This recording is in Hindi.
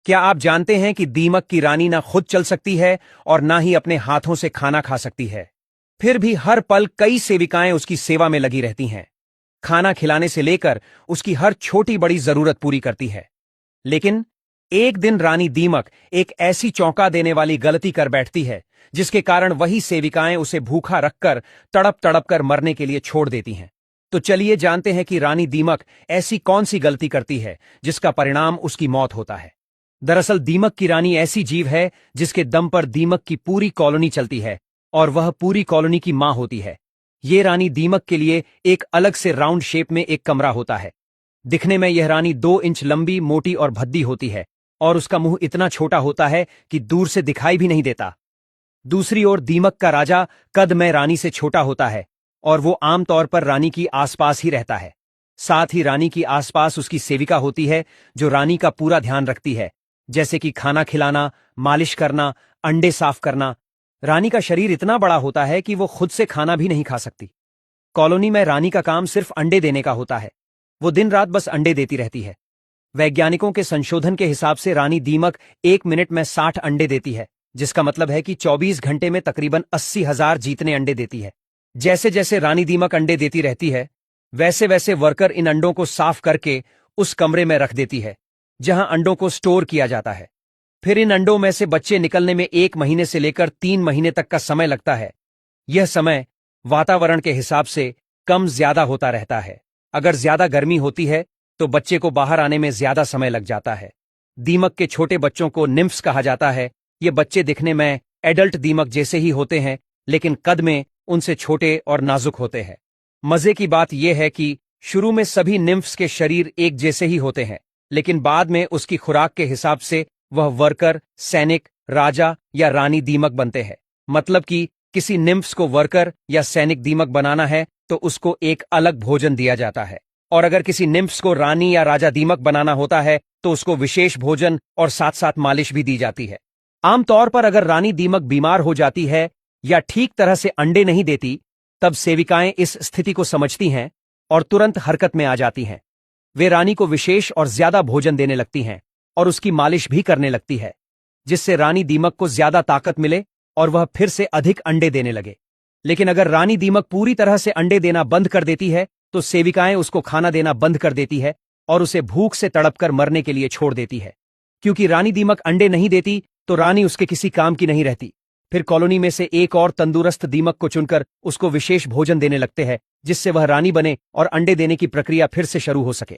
क्या आप जानते हैं कि दीमक की रानी ना खुद चल सकती है और ना ही अपने हाथों से खाना खा सकती है। फिर भी हर पल कई सेविकाएं उसकी सेवा में लगी रहती हैं। खाना खिलाने से लेकर उसकी हर छोटी बड़ी जरूरत पूरी करती है। लेकिन एक दिन रानी दीमक एक ऐसी चौंका देने वाली गलती कर बैठती है जिसके कारण वही सेविकाएं उसे भूखा रखकर तड़प तड़प कर मरने के लिए छोड़ देती हैं। तो चलिए जानते हैं कि रानी दीमक ऐसी कौन सी गलती करती है जिसका परिणाम उसकी मौत होता है। दरअसल दीमक की रानी ऐसी जीव है जिसके दम पर दीमक की पूरी कॉलोनी चलती है और वह पूरी कॉलोनी की मां होती है। ये रानी दीमक के लिए एक अलग से राउंड शेप में एक कमरा होता है। दिखने में यह रानी 2 इंच लंबी, मोटी और भद्दी होती है और उसका मुंह इतना छोटा होता है कि दूर से दिखाई भी नहीं देता। दूसरी ओर दीमक का राजा कद में रानी से छोटा होता है और वो आमतौर पर रानी की आसपास ही रहता है। साथ ही रानी की आसपास उसकी सेविका होती है जो रानी का पूरा ध्यान रखती है, जैसे कि खाना खिलाना, मालिश करना, अंडे साफ करना। रानी का शरीर इतना बड़ा होता है कि वो खुद से खाना भी नहीं खा सकती। कॉलोनी में रानी का काम सिर्फ अंडे देने का होता है। वो दिन रात बस अंडे देती रहती है। वैज्ञानिकों के संशोधन के हिसाब से रानी दीमक 1 मिनट में 60 अंडे देती है, जिसका मतलब है कि 24 घंटे में तकरीबन 80,000 जीतने अंडे देती है। जैसे जैसे रानी दीमक अंडे देती रहती है, वैसे वैसे वर्कर इन अंडों को साफ करके उस कमरे में रख देती है जहां अंडों को स्टोर किया जाता है। फिर इन अंडों में से बच्चे निकलने में 1 महीने से लेकर 3 महीने तक का समय लगता है। यह समय वातावरण के हिसाब से कम ज्यादा होता रहता है। अगर ज्यादा गर्मी होती है तो बच्चे को बाहर आने में ज्यादा समय लग जाता है। दीमक के छोटे बच्चों को निम्फ्स कहा जाता है। ये बच्चे दिखने में एडल्ट दीमक जैसे ही होते हैं, लेकिन कद में उनसे छोटे और नाजुक होते हैं। मजे की बात यह है कि शुरू में सभी निम्फ्स के शरीर एक जैसे ही होते हैं, लेकिन बाद में उसकी खुराक के हिसाब से वह वर्कर, सैनिक, राजा या रानी दीमक बनते हैं। मतलब कि किसी निम्फ्स को वर्कर या सैनिक दीमक बनाना है तो उसको एक अलग भोजन दिया जाता है, और अगर किसी निम्फ्स को रानी या राजा दीमक बनाना होता है तो उसको विशेष भोजन और साथ साथ मालिश भी दी जाती है। आमतौर पर अगर रानी दीमक बीमार हो जाती है या ठीक तरह से अंडे नहीं देती, तब सेविकाएं इस स्थिति को समझती हैं और तुरंत हरकत में आ जाती हैं। वे रानी को विशेष और ज्यादा भोजन देने लगती हैं और उसकी मालिश भी करने लगती है, जिससे रानी दीमक को ज्यादा ताकत मिले और वह फिर से अधिक अंडे देने लगे। लेकिन अगर रानी दीमक पूरी तरह से अंडे देना बंद कर देती है तो सेविकाएं उसको खाना देना बंद कर देती है और उसे भूख से तड़पकर मरने के लिए छोड़ देती है। क्योंकि रानी दीमक अंडे नहीं देती तो रानी उसके किसी काम की नहीं रहती। फिर कॉलोनी में से एक और तंदुरुस्त दीमक को चुनकर उसको विशेष भोजन देने लगते हैं, जिससे वह रानी बने और अंडे देने की प्रक्रिया फिर से शुरू हो सके।